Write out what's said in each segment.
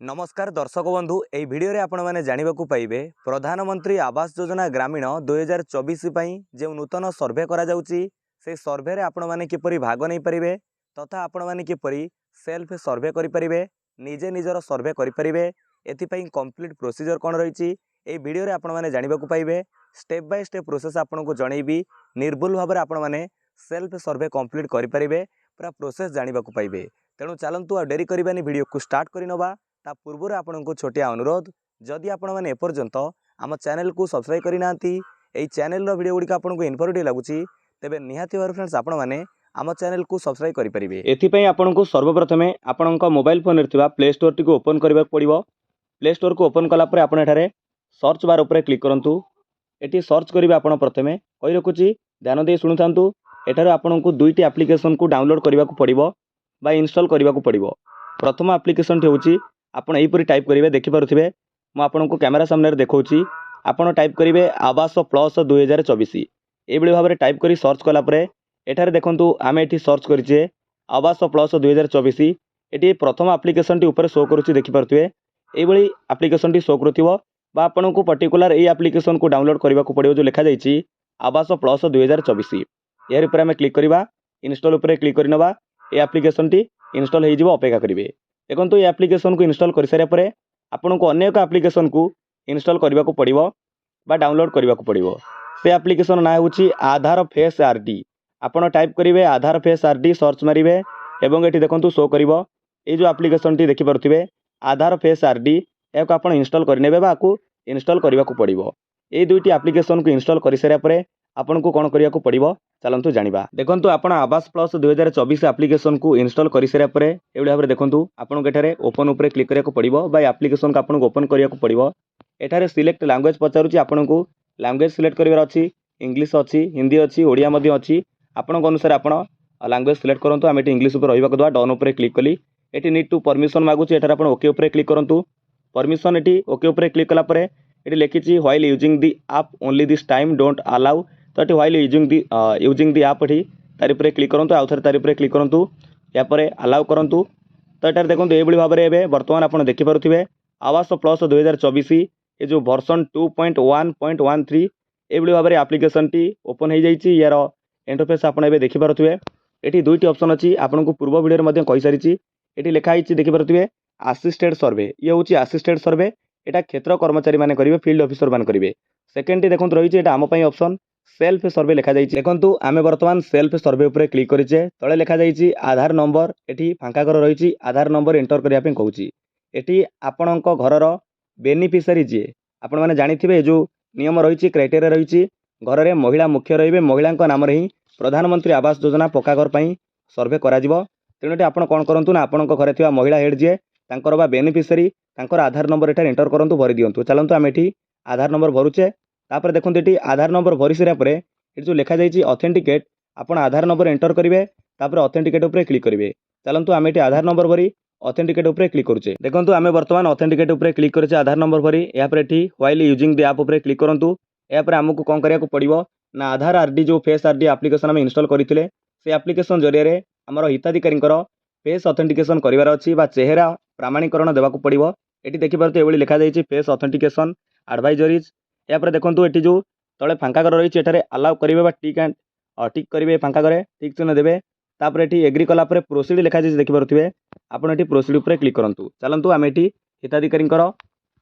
नमस्कार दर्शक बंधु एई भिडियो रे आपण माने जानिबा को पाइबे प्रधानमंत्री आवास योजना ग्रामीण 2024 पई जे नूतन सर्वे करा जाउची से सर्वे रे आपण माने किपरि भाग नै परिबे तथा आपण माने किपरि सेल्फ सर्वे करि परिबे निजे निजर सर्वे करि परिबे एथि पई कंप्लीट प्रोसीजर कोन रहिची एई भिडियो रे आपण माने जानिबा को पाइबे स्टेप बाय स्टेप प्रोसेस आपण को जणैबी निर्भुल भाव रे आपण माने सेल्फ सर्वे कंप्लीट करि परिबे पूरा प्रोसेस जानिबा को पाइबे तेणु चलंतु आ डेरी करबानी वीडियो को स्टार्ट करि नबा ता पूर्व आपन को छोटिया अनुरोध जदि आपण मैंने एपर्यंत आम चैनल को सब्सक्राइब करना चैनल वीडियो गुड़िक आपको इनफॉर्मेटिव लगुच तेबे निहाती भाव फ्रेंड्स आपण मैंने आम चैनल को सब्सक्राइब करेंगे। एथिपाई आपन को सर्वप्रथम आपण mobile phone play store T open करने पड़ो। प्ले स्टोर को ओपन कलापर आप सर्च बार उपर क्लिक करूँ। ये सर्च करेंगे आप प्रथम कही रखुच्छी ध्यान दे शुणु था। एठार आपन को दुईटी एप्लिकेशन को डाउनलोड करने को पड़ो बा इंस्टॉल करने को पड़ो। प्रथम एप्लिकेशन टी आपण यहीपरि टाइप करेंगे देखिपे मुझे आपन को कैमेरा सामने देखा आपड़ टाइप करेंगे आवास प्लस 2024 ये भाव में टाइप कर सर्च कलापर एठार देखूँ आम ये सर्च करें आवास प्लस 2024 ये प्रथम एप्लिकेशन टी ऊपर शो करुच्ची देखिपे ये एप्लिकेशन टी शो करुवा आपन को पर्टिकुलर ये एप्लिकेशन को डाउनलोड करने को पड़ो जो लिखा जाइए आवास प्लस 2024 यार ऊपर आम क्लिक करवा इंस्टॉल उपर क्लिक करनवा ये एप्लिकेशन टी इंस्टॉल हो अपेक्षा करेंगे। देखो ये एप्लिकेशन को इंस्टॉल कर सारे पर आपन को अन्य एक एप्लिकेशन को इंस्टॉल करने को पड़ो बा डाउनलोड करने को पड़ो। से एप्लिकेशन ना हूँ आधार फेस आरडी। आपन टाइप करेंगे आधार फेस आरडी सर्च मारे एवं ये देखो शो कर ये जो एप्लिकेशन टी देखिपे आधार फेस आरडी या आप इंस्टॉल करने इंस्टॉल करने को पड़ो। ये दुईटी एप्लिकेशन को इंस्टॉल कर सारे पर आपन को कौन करने को पड़ो चलतु जाना। देखो आप आवास प्लस 2024 एप्लिकेशन को इंस्टॉल कर सारे पर ये भाव में देखूँ आपको एठारे ओपन उपर क्लिक करने को पड़ो बा एप्लिकेशन को आपको ओपन करने को पड़ो। एठारे सिलेक्ट लैंग्वेज पचारुच्ची आपन को लैंग्वेज सिलेक्ट करार अच्छी इंग्लिश अच्छी हिंदी अच्छी ओडिया अच्छी आपण अनुसार आप लैंग्वेज सिलेक्ट करूँ। आम ये इंग्लिश रहा दवा डन उपर क्लिक कली ये नीड टू परमिशन मागुची एठारे आप ओके उपर क्लिक करूँ। परमिशन ये ओके उपर क्लिक कलापर ये लिखी व्हाइल यूजिंग दी आप only this time don't allow तो ये व्हाइल यूजिंग दी आप ये तार पर क्लिक करूँ आउ थे तार पर क्लिक करूँ यापर अलाउ करूँ। तो ये देखो ये भाव में बर्तमान आप देखिपे आवास प्लस 2024 ये जो वर्सन 2.1.13 ये भाव में एप्लिकेशन टी ओपन हो जाइए। यार इंटरफेस आप देखिपे ये दुईटी ऑप्शन अच्छी आपन को पूर्व वीडियो कही सारी ये लिखाई देखिपे असिस्टेड सर्वे ये हूँ असिस्टेड सर्वे यहाँ क्षेत्र कर्मचारी मैंने करेंगे फील्ड ऑफिसर मैंने करेंगे। सेकेंड टी देखो रही आम ऑप्शन सेल्फ सर्वे लिखा जाइए। देखो आम बर्तमान सेल्फ सर्वे उपर क्लिक करें तले लिखा जाइए आधार नंबर ये फांका घर रही आधार नंबर एंटर करने कहूँ। ये आपण घर बेनिफिशियरी जी आपण मैंने जानी जो नियम रही क्राइटेरिया रही घर में महिला मुख्य रही महिला नाम ही प्रधानमंत्री आवास योजना पक्का घर पर सर्वे करा तेणु आप कौन करूँ ना आपण घर थी महिला हेड जी तांकर बा बेनिफिशियरी तांकर आधार नंबर एठार एंटर करूँ भरी दिंतु। चलतु आम ये आधार नंबर भरुचे तापर देखो ये आधार नंबर भरी सारा पर ये जो लिखा जाइए ऑथेंटिकेट आपन आधार नंबर एंटर करेंगे तापर ऑथेंटिकेट उपर क्लिक करेंगे। चलतु आम ये आधार नंबर भरी ऑथेंटिकेट उपर क्लिक करुचे। देखो आम बर्तमान ऑथेंटिकेट उपर क्लिक करें आधार नंबर भरी यापर ये व्हाइल यूजिंग दी आप उपर क्लिक करूँ। यापर आमको कौन करने को पड़ो ना आधार आरडी जो फेस आरडी एप्लिकेशन आम इंस्टॉल करते से एप्लिकेशन जरिए आमर हिताधिकारी फेस ऑथेंटिकेशन करार अच्छी चेहरा प्रमाणीकरण देवा पड़ो। ये देखिपे ये लिखा जाइए फेस ऑथेंटिकेशन एडवाइजरीज यापर देखो ये जो तले फांका घर रही है अलाउ करेंगे टिक एंड टिक करेंगे फांका घरे टिक चिन्ह देवे तापर ये एग्री कलापर प्रोसीड लिखा जाइए देखिपे आपड़ ये प्रोसीड उपर क्लिक करूँ। चलतु आम ये हिताधिकारी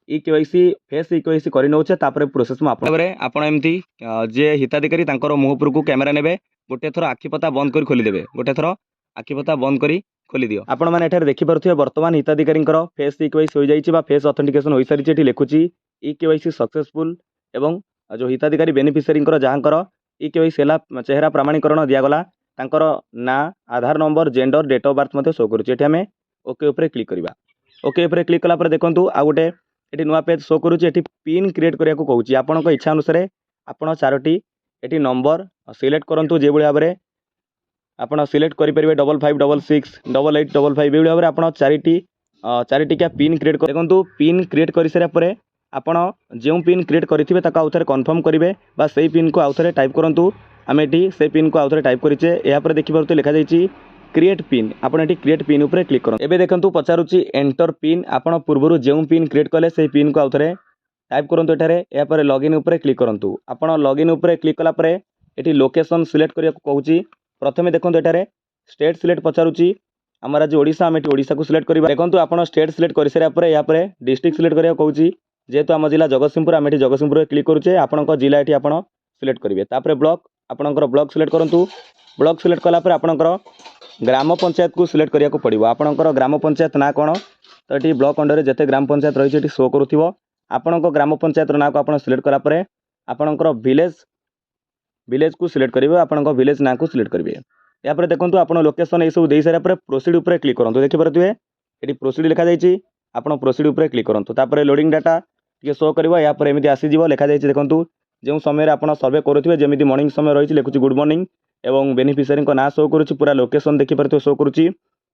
EKYC फेस EKYC कर नौचे प्रोसेस आपमती जे हिताधिकारी मुहपुर को कैमेरा ने गोटे थर आखिपता बंद कर खोलीदे गोटे थर आखिपता बंद कर खोली दियो। आपण मैंने एठार देखिपे बर्तमान हिताधिकारी फेस EKYC हो जाइए फेस ऑथेंटिकेशन हो सारी ये लिखुची EKYC सक्सेसफुल एवं जो हिताधिकारी बेनिफिशियरी जहाँ EKYC है चेहरा प्रमाणीकरण दिगला तांकर ना Aadhaar number gender date of birth show करुच्चे। आम ओके उपर क्लिक करवा ओके उपर क्लिक कलापर देखूँ आ गोटे ये नुआ पेज शो करुच्चे पिन क्रिएट करने को कहूँ आपण इच्छा अनुसार आपड़ चारोटी ये नंबर सिलेक्ट करूँ जो भाव में आप सिलेक्ट करेंगे 55668855 ये भाव में आप चारिटिका पिन क्रिएट कर देखो पिन क्रिएट कर सारा पर आपड़ जो पिन क्रिएट करेंगे आउ थे कन्फर्म करेंगे से पिन को आउ थे टाइप करूँ। आम ये से पिन को आउ थे टाइप करें यापर देखिए लिखा जाइए क्रिएट पिन आपण एटी क्रिएट पिन ऊपर क्लिक करूँ। एबे देखंतु पचारुची एंटर पिन आपण पूर्वरु जेउ पिन क्रिएट कले से पिन को आउथरे टाइप करंतु एठारे या पर लॉगिन ऊपर क्लिक करंतु। आपण लॉगिन ऊपर क्लिक कला परे एटी लोकेशन सिलेक्ट करिया को कहूची। प्रथमे देखंतु एठारे स्टेट सिलेक्ट पचारुची आम राज्य ओडिशा आम एटी ओडिशा को सिलेक्ट करबा। देखंतु आपण स्टेट सिलेक्ट कर सारा परे या परे डिस्ट्रिक्ट सिलेक्ट करिया को कहूची। जेहेतु आम जिला जगतसिंहपुर आम एटी जगतसिंहपुर क्लिक करूचे आपणक जिला एटी आपण सिलेक्ट करिवे। तापरे ब्लॉक आपणकर ब्लॉक सिलेक्ट करंतु। ब्लॉक सिलेक्ट कला परे आपणकर ग्राम पंचायत को सिलेक्ट करिया को पड़िबो। आपणकर ग्राम पंचायत ना कोन तो एटी ब्लॉक अंडर जते ग्राम पंचायत रही एटी शो करूथिबो। आपणक ग्राम पंचायत ना को आपण सिलेक्ट कला परे आपणकर विलेज को सिलेक्ट करिवे। आपणक विलेज ना को सिलेक्ट करिवे। या पर देखंतु आपण लोकेशन ए सब देई सारा परे प्रोसीड ऊपर क्लिक करंतु। देखि परथिबे एटी प्रोसीड लिखा जायछि आपण प्रोसीड ऊपर क्लिक करंतु। तापरे लोडिंग डाटा टिके शो करबो। या पर एमिति आसी जिवो लिखा जायछि। देखंतु जो समय आपण सर्वे करूथिबे जेमिति मॉर्निंग समय रही लिखुछि गुड मॉर्निंग एवं बेनिफिशियरी को ना शो करूछि। पूरा लोकेशन देखि परथिबे शो करूछि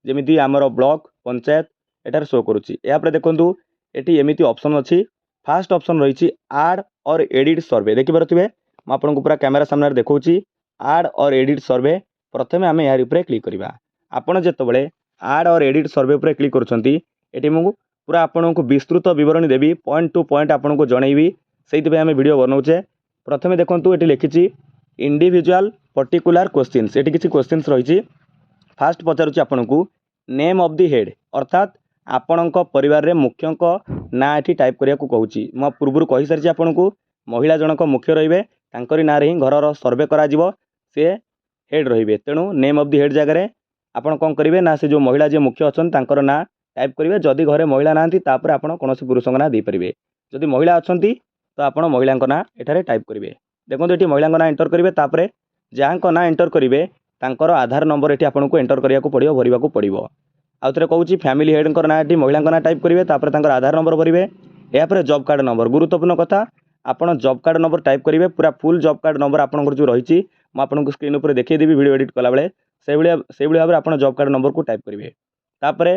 जेमिति हमर ब्लॉक पंचायत एटार शो करूछि। या पर देखंतु एटी एमिति ऑप्शन अछि। फर्स्ट ऑप्शन रही ऐड और एडिट सर्वे देखि परथिबे म आपनको पूरा कैमरा सामने देखौछि ऐड और एडिट सर्वे। प्रथमे आमे यार ऊपर क्लिक करिबा। आपण जेतबेले ऐड और एडिट सर्वे ऊपर क्लिक करूछंती एटी मु पूरा आपनको विस्तृत विवरणी देबी पॉइंट टू पॉइंट आपनको जणैबी सेति पे आमे वीडियो बनौछे। प्रथमे देखंतु एटी लिखिछि इंडिविजुअल पर्टिकुलर क्वेश्चंस एटी किछि क्वेश्चंस रहिछि। फास्ट पचारुछि आपनको नेम ऑफ द हेड अर्थात आपणक परिवार रे मुख्यक ना एटी टाइप करिया को कहूछि। म पूर्वरु कहि सारिछि आपनको महिला जनक मुख्य रहिबे तांकरी ना रे ही घरर सर्वे करा जिवो से हेड रहिबे। तेणु नेम ऑफ द हेड जगह रे आपण कोन करिवे ना से जो महिला जे मुख्य अछन तांकर ना टाइप करिवे। जदि घरे महिला नांती तापर आपण कोनोसी पुरुषक ना दे परिवे। जदि महिला अछंती तो आपण महिलांक ना एठारे टाइप करिवे। देखंतु एठी महिलांक ना एंटर करिवे। तापरे जाहांक ना एंटर करिवे तांकर आधार नंबर एठी आपनको एंटर करिया को पड़ियो भरिबा को पड़ियो। आउथरे कहूछि फैमिली हेडंकर ना एठी महिलांक ना टाइप करिवे। तापरे तांकर आधार नंबर भरिवे। या पर जॉब कार्ड नंबर गुरुत्वपूर्ण कथा आपण जॉब कार्ड नंबर टाइप करिवे। पूरा फुल जॉब कार्ड नंबर आपनकर जो रहिछि म आपनको स्क्रीन ऊपर देखै देबी वीडियो एडिट कला बेले सेहि भाबरे आपण जॉब कार्ड नंबर को टाइप करिवे। तापरे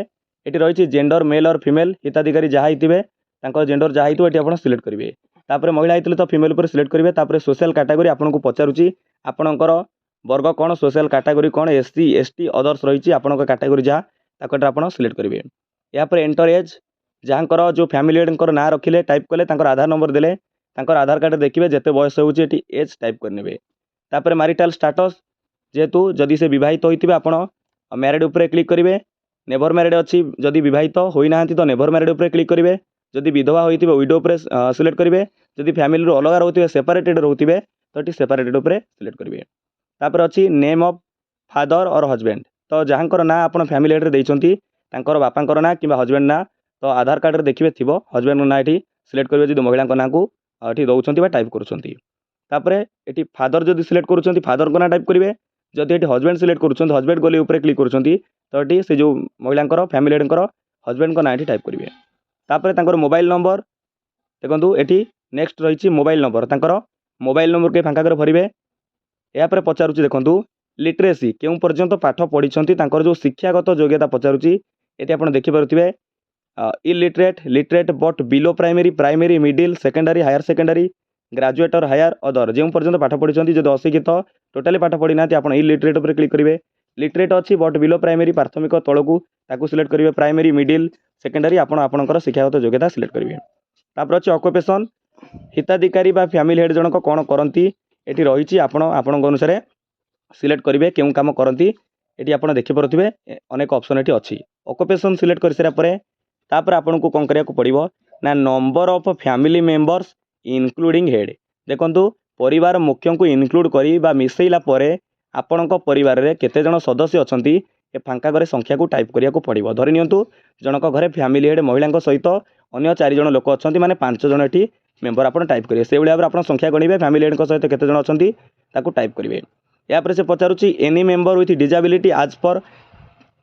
एठी रहिछि जेंडर मेल और फीमेल हिताधिकारी जहा हितिबे तांकर जेंडर जहा हितो एठी आपण सिलेक्ट करिवे। तापरे महिला हितले तो फीमेल ऊपर सिलेक्ट करिवे। तापरे सोशल कैटेगरी आपनको पचारुछि आपणकर वर्ग कोन सोशल कैटेगरी कोन एससी एसटी अदर्स रहिछि आपणकर कैटेगरी जहा ताकटा आपण सिलेक्ट करिवे। या पर एंटर एज जहांकर जो फैमिली हेडंकर ना रखिले टाइप कले तांकर आधार नंबर देले तांकर आधार कार्ड देखिबे जते बयस होउछि एठी एज टाइप करनेबे। तापरे मैरिटल स्टेटस जेहेतु जदि से विवाहित होइतिबे आपण मैरिड ऊपर क्लिक करिवे। नेवर मैरिड अछि जदि विवाहित होई नाहंती तो नेवर मैरिड ऊपर क्लिक करिवे। जदि विधवा होइतिबे विडो ऊपर सिलेक्ट करिवे। जदि फैमिली रो अलग रहउतिबे सेपरेटेड रहउतिबे तो एठी सेपरेटेड ऊपर सिलेक्ट करिवे। तापर अछि नेम ऑफ फादर और हस्बैंड तो जहांकर ना आपण फैमिली हेड रे दैछंती तांकर बापांकर ना किबा हस्बैंड ना तो आधार कार्ड रे देखिबे थिबो हस्बैंड ना एठी सिलेक्ट करिवे। जदि महिला ना को एठी दउछंती बा टाइप करूछंती तापरे एठी फादर जदि सिलेक्ट करूछंती फादर को ना टाइप करिवे। जदि एठी हस्बैंड सिलेक्ट करूछंती हस्बैंड गोले ऊपर क्लिक करूछंती तो एठी से जो महिलांकर फैमिली हेडंकर हस्बैंड को ना एठी टाइप करिवे। तापरे तांकर मोबाइल नंबर देखंतु एठी नेक्स्ट रहिछि मोबाइल नंबर तांकर मोबाइल नंबर के फांका करे भरिवे। या पर पचारुछि देखंतु लिटरेसी केउ पर्यंत पाठ पढिछंती तांकर जो शिक्षागत योग्यता पचारुछि एठी आपण देखि पारुथिबे illiterate literate but below primary primary middle secondary higher secondary graduate और हायर अदर जो पर्यंत पाठ पढिछंती जदि अशिक्षित टोटाली पाठ पढि नाती आपण इलिटरेट ऊपर क्लिक करिवे। लिटरेट अछि बट बिलो प्राइमरी प्राथमिक तळकू ताकू सिलेक्ट करिवे। प्राइमरी मिडिल सेकेंडरी आपण आपणकर शिक्षागत योग्यता सिलेक्ट करिवे। तापर अछि ऑक्युपेशन हिताधिकारी बा फैमिली हेड जनक कोन करंती एठी रहिछि आपण आपणक अनुसार सिलेक्ट करिवे केउ काम करंती एठी आपण देखि परथिबे अनेक ऑप्शन एठी अछि। ऑक्युपेशन सिलेक्ट कर सारा परे तापर आपनको कोन करिया को पड़िबो ना number of family members including head देखंतु परिवार मुख्य को इनक्लूड करी बा मिसेइला परे आपणक परिवार रे केते जण सदस्य अछंती ए फांका घरे संख्या को टाइप करिया को पड़िबो। धरि नियंतु जनक घरे फैमिली हेड महिलांक सहित अन्य 4 जण लोक अछंती माने 5 जण एठी मेंबर आपण टाइप करिवे। से भलिया आपण संख्या गणिबे फैमिली हेड को सहित केते जण अछंती ताकू टाइप करिवे। या पर से पचारुछि any member with disability as per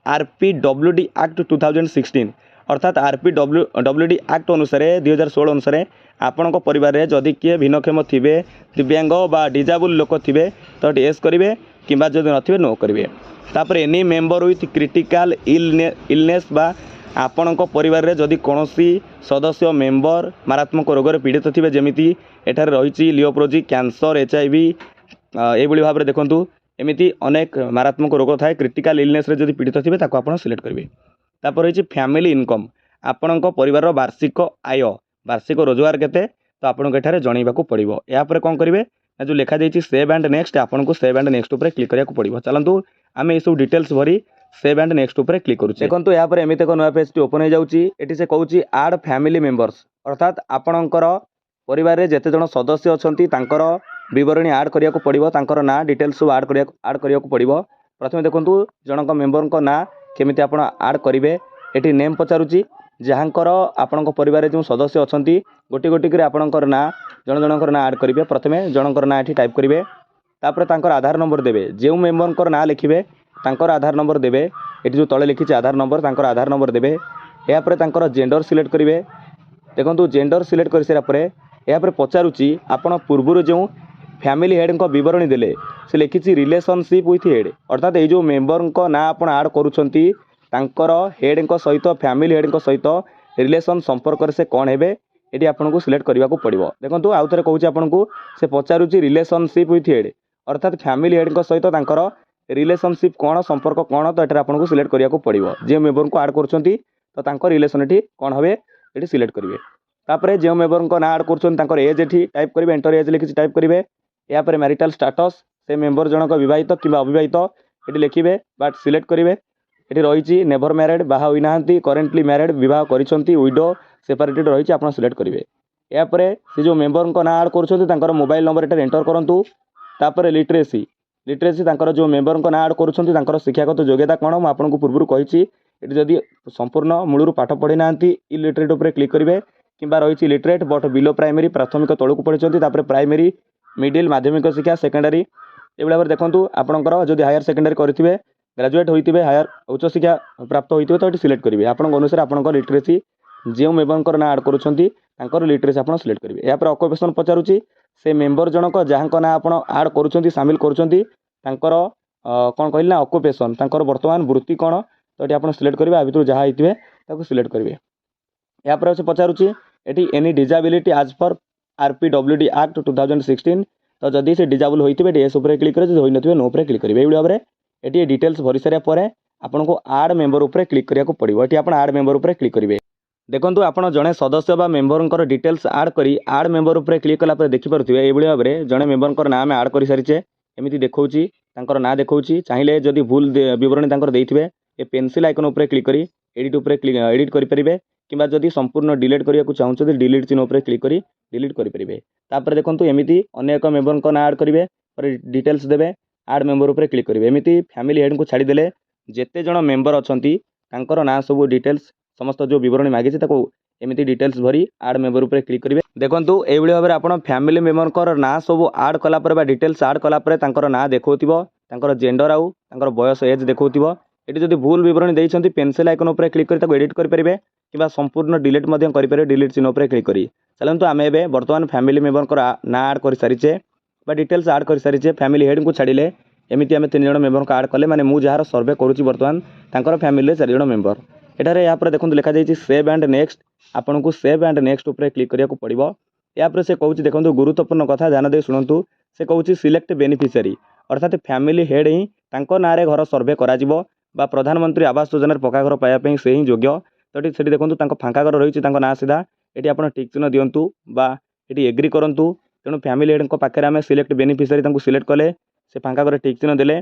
RPWD act 2016 अर्थात आरपीडब्ल्यूडी एक्ट अनुसार 2016 अनुसार आपणक परिवार रे जदि किए भिन्नक्षम थिबे दिव्यांग बा डिजेबल लोक थिबे तो एस करिवे किंबा जदि नथिबे नो करिवे। तापर any member with critical illness बा आपणक परिवार रे जदि कोनोसी सदस्य मेंबर मारात्मक रोग रे पीड़ित थिबे जेमिति एठारे रहिछि लियोप्रोजी कैंसर एचआईवी एभली भाबरे देखंतु एमती अनेक मारात्मक रोग थाए क्रिटिकल इलनेस रे जदि पीड़ित थे ताको आपण सिलेक्ट करेंगे। तापर रही फैमिली इनकम आपणक परिवार वार्षिक आय वार्षिक रोजगार केते तो आपको एठारे जनइबाकू पड़ो। यापर कौन करेंगे ना जो लिखा जाइए सेव एंड नेक्स्ट आपको सेव एंड नेक्स्ट उपर क्लिक करिया पड़ो। चलतु आम ये सब डिटेल्स भरी सेव एंड नेक्स्ट उपर क्लिक करूँ। देखो यहाँ एमती एक नुआ पेज ओपन हो जाऊँगी। ये से कहूँ आड फैमिली मेंबर्स अर्थात आपणकर परिवार में जिते जन सदस्य अच्छा बरणी आड करिया पड़ो तांकर ना डिटेल्स सब आड करिया पड़ो। प्रथम देखो जनक मेंबर ना केमिति आपण आड करेंगे। ये नेम पचारुची जहाँकर आपण परिवार जो सदस्य अच्छा गोटी गोटी कर आपणकर ना जन जनकर ना आड करेंगे। प्रथमे जनकर ना ये टाइप करेंगे तापर तांकर आधार नंबर देवे जो मेंबर ना लिखिबे तांकर आधार नंबर देवे। ये जो तले लिखी आधार नंबर तांकर आधार नंबर देवे। यापर तांकर जेंडर सिलेक्ट करेंगे। देखो जेंडर सिलेक्ट कर सारापर यापर पचारुची आपण पूर्व जो फैमिली हेड को बरणी देले से लिखी रिलेशनशिप विथ हेड अर्थात ये जो मेंबर को ना आप आड करुँच हेड सहित फैमिली हेड सहित रिलेशन संपर्क से कौन है ये आपको सिलेक्ट करने को पड़ो। देखो आउ थे कहूँ आपको से पचारुची रिलेशनशिप विथ हेड अर्थात फैमिली हेड सहित रिलेशनशिप कौन संपर्क कौन तो ये आपको सिलेक्ट करने को पड़ो। जो मेंबर को आड कर रिलेशन ये कौन हे ये सिलेक्ट करेंगे। तापर जो मेंबर को ना आड कर एज ये टाइप करेंगे एंटर एज लिखी टाइप करेंगे। यापर मैरिटल स्टाटस से मेंबर जनक विवाहित कि अविवाहित ये लिखे बाट सिलेक्ट करेंगे। ये रही नेभर मैरिड बाहा होई नाहंती करेन्टली मैरिड विवाह करिसेंती विडो सेपरेटेड रही आप सिलेक्ट करेंगे। यापर से जो मेंबर को ना आड कर मोबाइल नंबर ये एंटर करूँ। तापर लिटरेसी लिटरेसी जो मेंबर को ना आड कर शिक्षागत योग्यता कौन मुझे आपको पूर्व कही जदि संपूर्ण मूलर पाठ पढ़ी ना इलिटरेट उपर क्लिक करेंगे कि रही लिटरेट बट बिलो प्राइमरी प्राथमिक तौक पढ़ी प्राइमरी मिडिल माध्यमिक शिक्षा सेकेंडरी ये भाव देखूँ आपंकर जब हायर सेकेंडरी करेंगे ग्रेजुएट होते हायर उच्च शिक्षा प्राप्त होते तो ये सिलेक्ट करेंगे। आप अनुसार आप लिटरेसी जो मेंबर ना आड कर लिटरेसी आप सिलेक्ट करेंगे। यापर ऑक्युपेशन पचारुची से मेंबर जनक जहाँ ना आप आड कर सामिल कर कौन कहली ना ऑक्युपेशन वर्तमान वृत्ति कौन तो ये आप सिलेक्ट करेंगे। आ भर जहाँ होते सिलेक्ट करेंगे। यापर से पचारुची ये एनी डिजाबिलिटी आज पर RPWD एक्ट 2016 तो जदि से डिजाबल होते एस उपर क्लिक करेंगे हो नो नो उपर क्लिक करेंगे। ये भाव में ये डिटेल्स भरी सारापर आपको आड मेंबर उपर क्लिक करने को पड़ो। ये आप आड मेंबर उपर क्लिक करेंगे। देखो आप जड़े सदस्य बा मेंबर डिटेल्स आड करी आड मेंबर उपर क्लिक कलापर देखिपे ये भाव में जड़े मेंबर ना आम आड कर सारीचे एमती देखा ना देखा चाहिए जदि भूल बरणी देते ये पेंसिल आइकन उपर क्लिक करी एडिट उपर क्लिक एडिट करेंगे कि जदि संपूर्ण डिलीट करने को चाहते डिलीट चिन्ह उपर क्लिक करी डिलीट करेंगे। तापर देखो एमती अनेक मेंबर को ना आड करेंगे डिटेल्स देवे आड मेंबर उपर क्लिक करेंगे। एमती फैमिली हेड को छाड़देले जिते जन मेंबर अच्छा ना सब डिटेल्स समस्त जो बरणी मागिছে एमती डिटेल्स भरी आड मेंबर उपर क्लिक करेंगे। देखो ये भाव में आप फैमिली मेंबर ना सब आड कलापर डिटेल्स आड कलापर ना देखा जेंडर आउ बयस एज देखा ये जब भूल बरणी देती पेंसिल आइकन उपर क्लिक कर एडिट करेंगे कि संपूर्ण डिलीट करेंगे डिलीट चिन्ह उपर क्लिक करी। चलते आम ए बर्तमान फैमिली मेंबर ना आड कर सारीचे डिटेल्स आड कर सारीचे फैमिली हेड को छाड़िले एमती आम 3 जन मेंबर को आड कले माने मु जार सर्वे करुँच बर्तमान तांकर फैमिली 4 जन मेंबर एटारे यहाँ देखो लिखा जाइए सेव एंड नेक्स्ट आपको सेव एंड नेक्स्ट उपर क्लिक करने को पड़ो। यापर से कहूँ देखो गुरुत्वपूर्ण कथा ध्यान दे शुणु से कहूँ सिलेक्ट बेनिफिशियरी अर्थात फैमिली हेड ही ना घर सर्वे करा प्रधानमंत्री आवास योजना पक्का घर पाइबापी से ही योग्य तो ये देखो फांका घर रही ना सीधा ये आप टिक चिन्ह दिंतु ये एग्री करूँ तेणु फैमिली हेड पाखे आम सिलेक्ट बेनिफिशियरी सिलेक्ट कले से फांका घर टिक चिन्ह देले।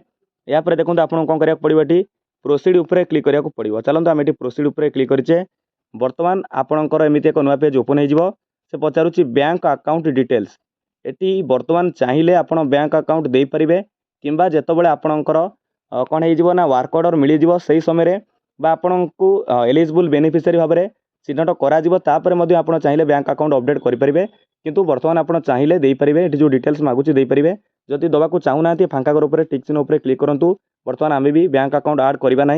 यापर देखो आपको कौन करा पड़ो ये प्रोसीड उपर क्लिक करने को पड़ो। चलते आम ये प्रोसीड उपर क्लिक करें बर्तमान आपणकर एमती एक नुआ पेज ओपन हो पचारुची बैंक अकाउंट डिटेल्स ये बर्तमान चाहिए आप बैंक अकाउंट दे पारे कि जितेबाला आपणकर कौन हो वर्क ऑर्डर मिल से समय आपन को एलिजिबल बेनिफिशियरी भाव में चिन्हट कर आप चाहिए बैंक अकाउंट अपडेट करेंगे किंतु बर्तमान आप चाहिए देपारे जो डिटेल्स मागुच देपारे जदि दवाक चाहूना फांका घर उपर टिक चिन्ह उपर क्लिक करूँ बर्तमान आम भी बैंक अकाउंट आड करवा ना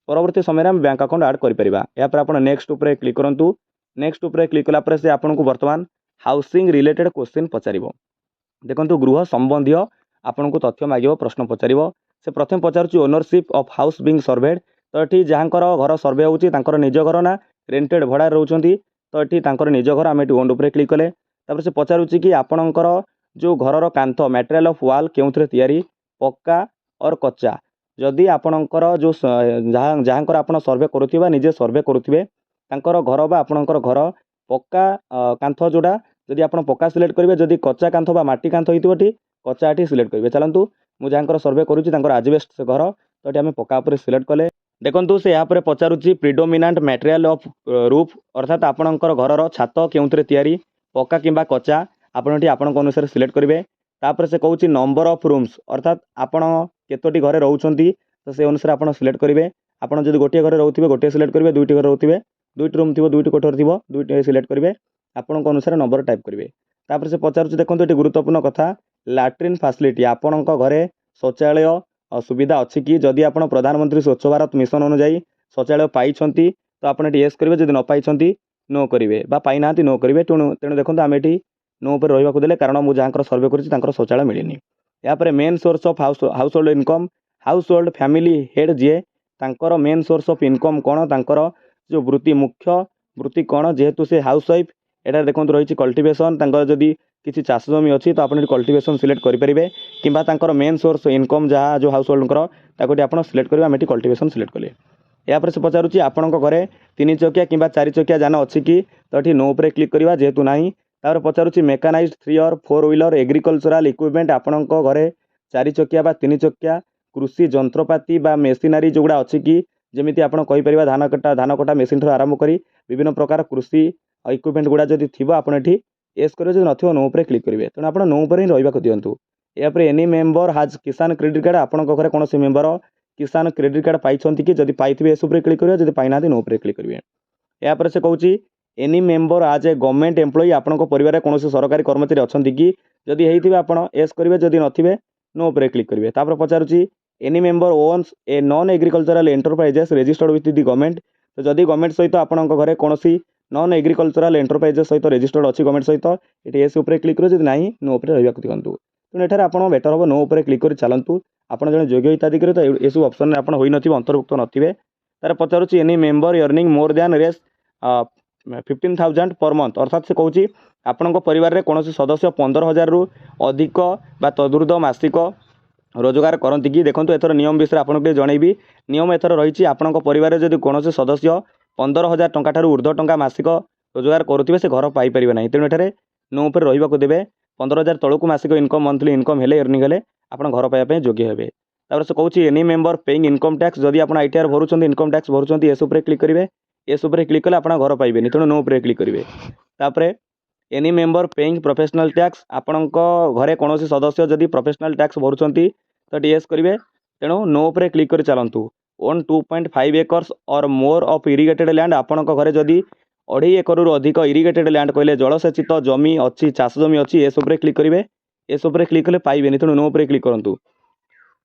परवर्ती समय में बैंक अकाउंट आड कर यापर आप नेक्स्ट उपर क्लिक करूँ। नेक्स्ट उपर क्लिक कलापर से आपको बर्तमान हाउसिंग रिलेटेड क्वेश्चन पचार देखो गृह संबंधी आपको तथ्य मांग प्रश्न पचार से प्रथम पचार ownership of house being surveyed तो ये जहाँकर घर सर्वे होकर निज घर ना रेंटेड भड़ा रोच तो ये निज घर आम ओन उपर क्लिक कले से पचारुची कि आपणकर जो घर कांथ मटेरियल ऑफ वाल क्यों तैयारी पक्का और कच्चा जदि आपणकर जो जहाँकर आप सर्वे करुवे निजे सर्वे करुवे तांकर घर बा आपणकर घर पक्का कांथ जोड़ा जदि आप पक्का सिलेक्ट करेंगे जदि कच्चा कांथ बा माटी कांथ होती ठीक कच्चा ये सिलेक्ट करेंगे। चलतु मुझे जहाँकर सर्वे करुँच आजबेस्ट घर तो ये आम पक्का उपर सिलेक्ट कले देखो से यहाँ पर पचारुच्ची प्रिडोमिनाट मटेरियल ऑफ रूफ अर्थात आपणकर घर छात क्यों तैयारी पक्का किंबा कच्चा आपन आपण अनुसार सिलेक्ट करेंगे। तापर से कहूँ नंबर ऑफ रूम्स अर्थात आपण केतोटी घरे रोचंती तो से अनुसार आप सिलेक्ट करेंगे। आपड़ जब गोटे घरे रोथे गोटे सिलेक्ट करेंगे दुईटी घर रोथे दुईटी रूम थी दुईटी कोठर थी दुईटी सिलेक्ट करेंगे आपण अनुसार नंबर टाइप करेंगे। तापर से पचारुच्ची देखो ये गुरुत्वपूर्ण कथा लैट्रिन फैसिलिटी आपण घरे शौचालय सुविधा अच्छी कि जदि आप प्रधानमंत्री स्वच्छ भारत मिशन अनुजाई शौचालय पाई तो आपड़ ये करेंगे जब न पाई नो करेंगे पाई ना नो करेंगे तेणु देखो आम ये नो पर रही देले कारण मुझे जहाँ सर्वे कर शौचालय मिलनी। यापर main source of household income household family head जी तांकर मेन सोर्स ऑफ इनकम कौन तांकर जो वृत्ति मुख्य वृत्ति कौन जेहेतु से हाउस वाइफ एटा देखो रही कल्टिवेशन जदि किसी चाष जमी अच्छी तो आपन कल्टिवेशन सिलेक्ट करेंगे कि मेन सोर्स इनकम जहाँ जो हाउस होल्ड आप सिलेक्ट करेंगे आम कल्टिवेशन सिलेक्ट कले। यापर से पचारुच्ची आपण घरे 3 चकिया कि 4 चकिया जान अच्छी कि तो ये नो पर क्लिक करवा जेहेतु ना तार पचारुच्ची मेकानाइज्ड 3 और 4 व्हीलर एग्रिकल्चरल इक्विपमेंट आपण घरे 4 चकिया 3 चकिया कृषि जंत्रपाति मेसिनारी जोगुड़ा अच्छी कि जमीती आप धान कटा मेसीन ठूँ आरंभ कर विभिन्न प्रकार कृषि इक्विपमेंट गुड़ा जब थी आपड़ी एस करेंगे जब नथिबो नो पर क्लिक करेंगे तेणु आप नो पर ही रही दिंतु। यापर एनी मेम्बर हाज किसान क्रेडिट कार्ड आपण घरे कौन से मेम्बर किसान क्रेडिट कार्ड पाई कि जब पाई एस क्लिक करेंगे जब पाई ना नो पर क्लिक करेंगे। यापर से कहूँ एनी मेम्बर आज ए गवर्नमेंट एम्प्लॉई आपण परिवार कौन सरकारी कर्मचारी अच्छा कि जदि होती आप एस करेंगे जदि नथिबे नो पर क्लिक करेंगे। तापर पचारुच्ची any member owns a non agricultural enterprises registered with the government तो जदि गवर्नमेंट सहित आपण घरे कौन नॉन एग्रिकल्चरल एंटरप्राइजेस सहित रजिस्टर्ड अच्छी गवर्नमेंट सहित ये एस क्लिक करेंगे जब ना नो पर रही दिखाँ तेणु एठार आप बेटर हम नो पर क्लिक कर चलतु आपड़ जो योग्य हिताधिकारी तो ये सब ऑप्शन आप अंतर्भुक्त नथिबे। तार पचारुच्ची any member earning more than Rs 15,000 per month अर्थात से कहूँ आपण परिवार में कौन सदस्य 15,000 रु अधिक बा तदुर्ध मासिक रोजगार करती कि देखो एथर नियम विषय आपको जनइबी नियम एथर रही आपण परिवार जब कौन सदस्य 15,000 टंका ठारू ऊर्ध्व टंका मासिक रोजगार करुवे से घर पाइपर ना तेणु एठारे नो पर रही देवे 15,000 तलू मासिक इनकम मंथली इनकम हेले अर्निंग हेले आप घर पाइबा योग्य हे। तापर से कहूँ any member paying income tax जदि आप ITR भरुँच इनकम टैक्स भरुँच एस क्लिक करेंगे एस क्लिक कले आप घर पाइबे तेणु नो पर क्लिक करेंगे। तापर any member paying professional tax आपण घरे कौन सदस्य जदि प्रोफेशनल टैक्स भरुँच तो एस करेंगे तेणु नो पर क्लिक कर चलतु। ओन 2.5 एकर्स और मोर ऑफ इरिगेटेड लैंड आपण घरे जदि 2.5 एकर अधिक इरिगेटेड लैंड कहले जलसेचित जमी अच्छी चाष जमी अच्छी एस क्लिक करेंगे एस क्लिक कले पाइबे तेणु नो पर क्लिक करूँ।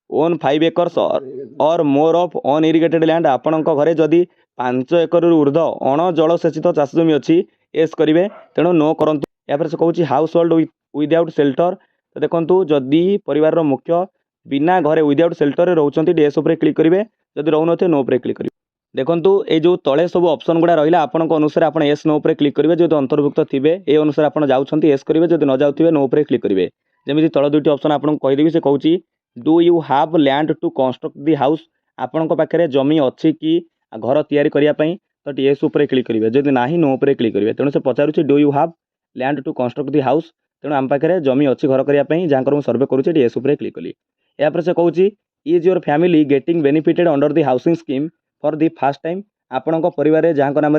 ओन 5 एकर्स और more of an irrigated land आपण घरे जदि 5 एकर ऊर्ध्व अण जलसेचित चाष जमी अच्छी एस करेंगे तेणु नो करंतु। यापर से कहूँ हाउस होल्ड विदाउट सेल्टर तो देखो जदि परिवार मुख्य बिना घरे विदाउट सेल्टर रोचंती एस क्लिक करेंगे जदि रोन नो पर क्लिक करेंगे। देखो ये जो तले सब ऑप्शन गुड़ा रहा आपण अनुसार आप एस नो पर क्लिक करेंगे जो अंतर्भुक्त थे ये अनुसार आप जाऊँच एस करेंगे जब न जाऊे नो पर क्लिक करेंगे। जमी तल दुईटी ऑप्शन आपको कहीदेवी से कहूँ do you have land to construct the house आपण पाखे जमी अच्छी कि घर तैयारी करने तो एस क्लिक करेंगे जब ना नो पर क्लिक करेंगे। तेणु से पचारुच्ची do you have land to construct the house तेणु आम पाखे जमी अच्छी घर करने जहाँ मुझे सर्वे करुँचे एस क्लिक कली। यापर से कहूँ is your family getting benefited under the housing scheme for the first time आपण परिवार जहाँ नाम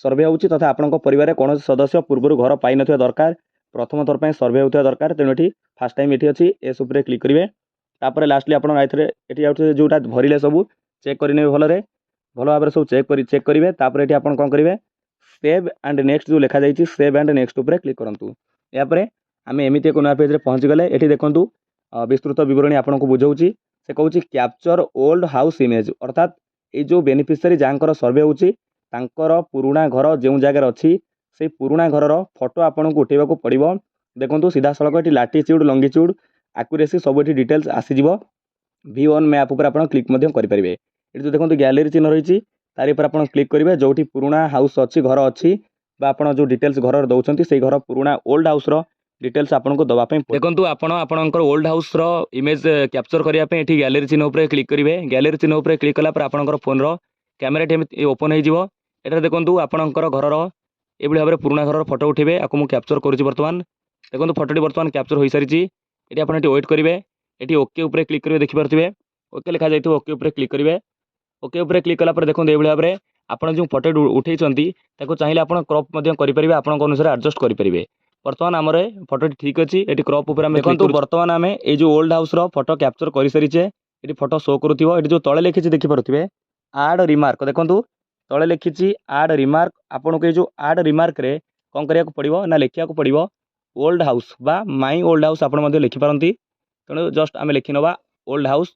सर्वे होची तथा आपण परिवार कौन सदस्य पूर्व घर पाई न दरकार प्रथम थर पर सर्वे होता दरकार तेणु ये फास्ट टाइम ये अच्छी एस क्लिक करेंगे। तापर लास्टली आप ये जोटा भरले सब चेक करेंगे भल भाव सब चेक करेंगे तापर ये आप कौन करेंगे सेव एंड नेक्स्ट जो लिखा जाइए सेव एंड नेक्स्ट उपर क्लिक करूँ। यापर आम एमती एक नया पेज पहुँची गले ये देखूँ विस्तृत विवरणी आपको बुझाऊँगी से कहूँ कैप्चर ओल्ड हाउस इमेज अर्थात ये जो बेनिफिशियरी जहाँ सर्वे होची पुराणा घर जो जगार अच्छी से पुराणा घर फोटो आपको उठेबा पड़ो। देखो सीधा सड़क ये लाटिट्यूड लंगिट्यूड एक्यूरेसी सब ये डिटेल्स आसीज V1 मैप उपर आप क्लिक करेंगे। ये जो देखो गैलेरी चिन्ह रही तार पर आप क्लिक करेंगे जो पुराणा हाउस अच्छी घर अच्छी आप जो डिटेल्स घर दौरान से घर पुराणा ओल्ड हाउस डिटेल्स आपको दवाई देखो आपण आपणकर ओल्ड हाउस इमेज कैप्चर करने ये गैलेरी चिन्ह उपर क्लिक करेंगे गैलेरी चिन्ह उपर क्लिक कलापर आपंकर फोन कैमेरा ओपन हो देखो आपणकर घर ये भाव में पुराना घर फोटो उठेबे आपको मुझे कैप्चर करुँच बर्तमान देखो फोटोटी बर्तमान कैप्चर हो सारी ये आप वेट करेंगे ये ओके उपर क्लिक करेंगे देखिपे ओके लिखा जाए ओके उपर क्लिक करेंगे ओके उपर क्लिक कलापर देखो ये भाव में आपड़ जो फोटो उठे चाहिए आप क्रॉप करेंगे आप अनुसार एडजस्ट करेंगे बर्तमान आम फोटो ठीक अच्छी ये क्रॉप उपर देखो बर्तमान आम ये जो ओल्ड हाउस फोटो कैप्चर कर सारीचे ये फोटो शो करुव ये जो तले लिखी देखिपे आड रिमार्क देखो तले लिखी आड रिमार्क आपन को जो आड रिमार्क रे कौन करिया पड़ो ना लिखा पड़ो ओल्ड हाउस बा माई ओल्ड हाउस आप लिखिपारती तेणु जस्ट आम लिखि नवा ओल्ड हाउस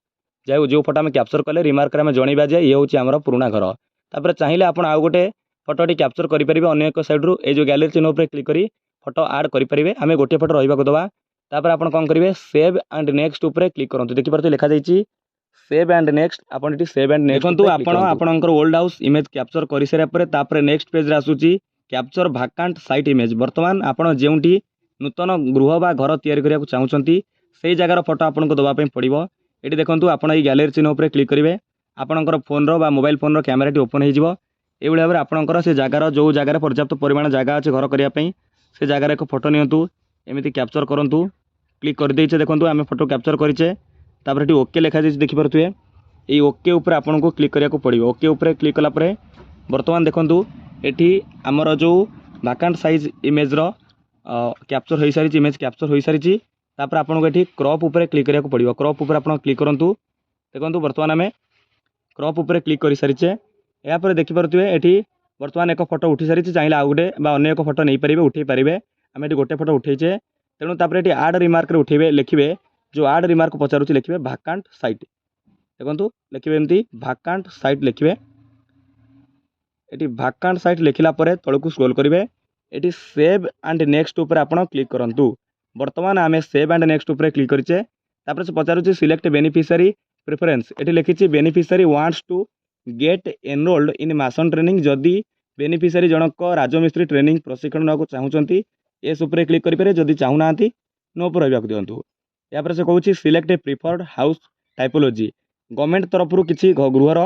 जो फोटो आम कैप्चर कले रिमार्क आम जनइबा जे ये हूँ आम पुराना घर तापर चाहिए आप आउ गोटे फोटोटी कैप्चर करेंगे अन्य एक सैड्रु ये गैलेरी चिन्ह उपर क्लिक करी फोटो आड करेंगे आम गोटे फोटो रहा दवा तापर आप कौन करेंगे सेव एंड नेक्स्ट उपर क्लिक करूँ देखिए लिखा जाइए सेव एंड नेक्स्ट आपन सेव एंड नेक्स्ट देखो आपणकर ओल्ड हाउस इमेज कैप्चर कर सारापर नेक्स्ट पेज रे आसूची कैप्चर भाकांट साइट इमेज बर्तमान आपड़ जोटी नूतन गृह बा घर या चाहूँगी से जगार फोटो आपको दवाई पड़ो ये देखो आप गैलेरी चिन्ह उपर क्लिक करेंगे आपणकर फोन बा मोबाइल फोन कैमेराटी ओपन हो भाव में आपणकर से जगार जो जगार पर्याप्त परिमाण जगह अच्छे घर करने से जगार एक फोटो नियंतु एमती कैप्चर करूँ क्लिक कर देचे देखो आम फोटो कैप्चर करेचे तापर ये ओके लिखा जाए देखिपे ये ओके उपर आपन को क्लिक करने पड़ो ओके उपर क्लिक कलापर बर्तमान देखूँ ये आमर जो भाकांट साइज इमेज कैप्चर हो सारी इमेज कैप्चर हो सारी तापर आपको ये क्रॉप उपर क्लिक करने पड़ो क्रॉप उपर आप क्लिक करूँ देखो बर्तमान आम क्रॉप उपर क्लिक कर सारीचे यापर देखिपे ये बर्तमान एक फोटो उठी सारी चाहिए आउ गोटे अन्य एक फोटो नहीं पारे उठे पारे आम ये गोटे फोटो उठेचे तेणु तापर ये आड रिमार्क उठे लिखे जो आड रिमार्क पचारूँ लिखे भाकांट साइट देखो लिखे एमती भाकांट साइट लिखे ये भाकांट साइट लिखला तौक स्क्रोल करेंगे ये सेव एंड नेक्स्ट उपर आप क्लिक करूँ बर्तमान आम सेव एंड नेक्स्ट उपर क्लिक करेचे से पचारूँ सिलेक्ट बेनिफिशियरी प्रेफरेंस ये लिखी beneficiary wants to get enrolled in mason training जदि बेनिफिशियरी जनक राजमिस्त्री ट्रेनिंग प्रशिक्षण नाक चाहूँगी एस उपर क्लिक करेंगे जदि चाहूना नो पर रहा दिंतु यापर से कहूँ सिलेक्ट ए प्रिफर्ड हाउस टाइपोलॉजी गवर्नमेंट तरफ किसी गृहर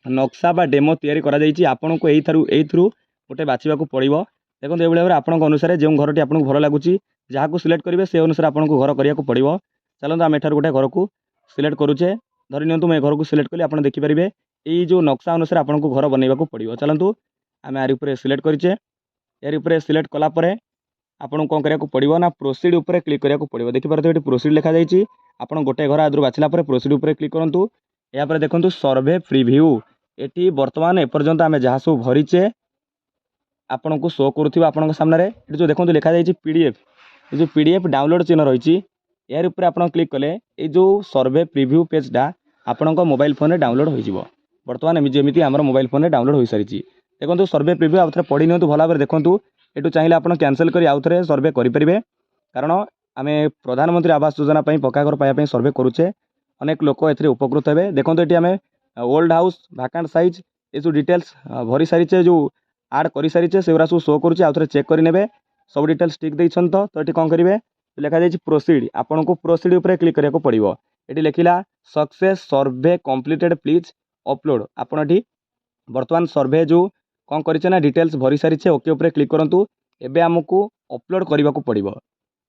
नक्शा बा डेमो तैयारी आपन को यू गोटे बाछा पड़ो देखो ये भाव में आपन अनुसार जो घर आपको भल लगुच जहाँ सिलेक्ट करेंगे से अनुसार आपको घर करने पड़ो चलते आम एठार गोटे घर को सिलेक्ट करुचे धरी नियंतु मैं घर को सिलेक्ट कली आप देखिपारे यही जो नक्शा अनुसार आपको घर बनवाक पड़ो चलतु आम यार उपर सिलेक्ट करेचे यार उपर सिलेक्ट कलापर आपको कौन करने पड़ो ना प्रोसीड उपर क्लिक करने पड़ो देखिए ये प्रोसीड लिखा जाइए आप गोटे घर आदि बाछला प्रोसीड उपर क्लिक करूँ यापर देखो सर्वे प्रिव्यू ये बर्तमान एपर्यंत आम जहाँ सब भरीचे आपन को शो करुवा आपण सामने जो देखो लिखा जाइए पीडीएफ ये जो पीडीएफ डाउनलोड चिन्ह रही यार उपर आप क्लिक कले ये जो सर्वे प्रिव्यू पेजटा आपण मोबाइल फोन में डाउनलोड हो बर्तमान जमी आम मोबाइल फोन में डाउनलोड हो सारी देखो सर्वे प्रिव्यू आउ थे पढ़ी नियंतु भल भाव देखूँ ये चाहिए आप कैंसल कर आउ थे सर्वे करेंगे कारण आम प्रधानमंत्री आवास योजना पक्का घर पाइबा सर्वे करुचे अनेक लोक ए उपकृत हे देखो ये आम ओल्ड हाउस भाकांट साइज ये जो डिटेल्स भरी सारीचे जो आड कर सारीचे से सब शो करुचे आउ थे चेक करेंगे सब डिटेल्स ठीक देते तो ये कौन करेंगे लिखा जाइए प्रोसीड आपन को प्रोसीड उपर क्लिक करने पड़ो ये लिखला success survey completed please upload आपन बर्तमान सर्वे जो कौन करें ना डिटेल्स भरी सारी ओके उपर क्लिक करूँ एवं आमको अपलोड करने को पड़ो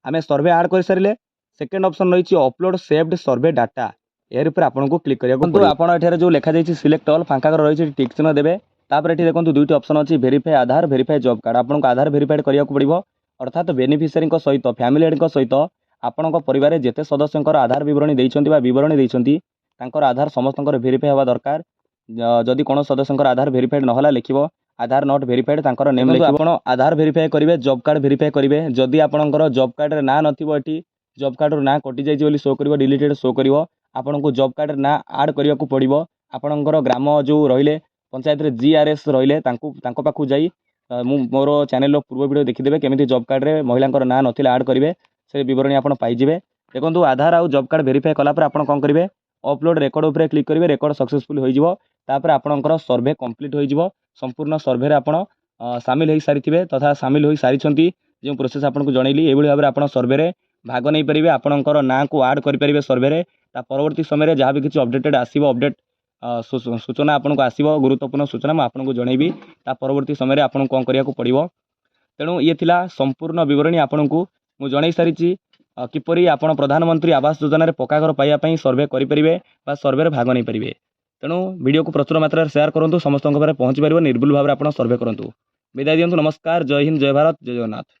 आम सर्वे आड कर सारे सेकेंड ऑप्शन रही अपलोड सेव्ड सर्वे डाटा यार ऊपर आपको क्लिक करेंगे आपड़ जो लिखा जाइए सिलेक्ट ऑल फाँका रही टिक चिन्ह देवे तापर ये देखो दुईट ऑप्शन अच्छी वेरीफाई आधार वेरीफाई जॉब कार्ड आपको आधार वेरीफाइड करने को पड़ो अर्थात बेनिफिशियरी सहित फैमिली हेड सहित आपण परिवार जिते सदस्यों आधार विवरणी देते विवरणी देते आधार समस्त वेरीफाई हवा दरकार जदि कौन सदस्यों आधार वेरीफाइड नहला लिखो आधार नॉट वेरीफाइड तांकर नेम लिखो आधार वेरीफाई करेंगे जॉब कार्ड वेरीफाई करेंगे जदि आपंकर जॉब कार्ड ना नथी जॉब कार्ड ना कटि जाइए शो कर डिलीटेड शो कर आपन को जॉब कार्ड ना आड करने को पड़ो आपणकर ग्राम जो रहिले पंचायत रे जीआरएस रहिले पाखु जाई मोर चैनल पूर्व वीडियो देखिदेवे केमिति जॉब कार्ड रे महिलांकर ना नथिला आड करेंगे से विवरणी आपन पाइजिबे देखो आधार आउ जॉब कार्ड वेरीफाई कलापर आपन कौन करेंगे अपलोड रेकर्ड उपर क्लिक करेंगे रेकर्ड सक्सेसफुल हो तापर आपणकर सर्वे कंप्लीट हो संपूर्ण सर्वे आपन सामिल हो सारी तथा सामिल हो सारी जो प्रोसेस आपको जनइली एभली भाव में आप सर्वे भाग नहीं पारे आपंकर ना को आड करेंगे सर्वे परवर्ती समय जहाँ भी किसी अपडेटेड आसो अपडेट सूचना आपको आसो गुरुत्वपूर्ण सूचना मैं आपको जनइबी परवर्ती समय आपको कौन करा पड़ो। तेणु ये थिला संपूर्ण विवरणी आपन को मु जणाई सारी किपरि आपण प्रधानमंत्री आवास योजना पक्का घर पाइबा सर्वे करेंगे सर्वे भाग नहीं पारे। तेणु वीडियो को प्रचुर मात्रा शेयर करूँ समस्त पहुँची पार निर्भुल भाव में आप सर्वे करूँ। विदाय दिंतु। नमस्कार। जय हिंद, जय भारत, जय जगन्नाथ।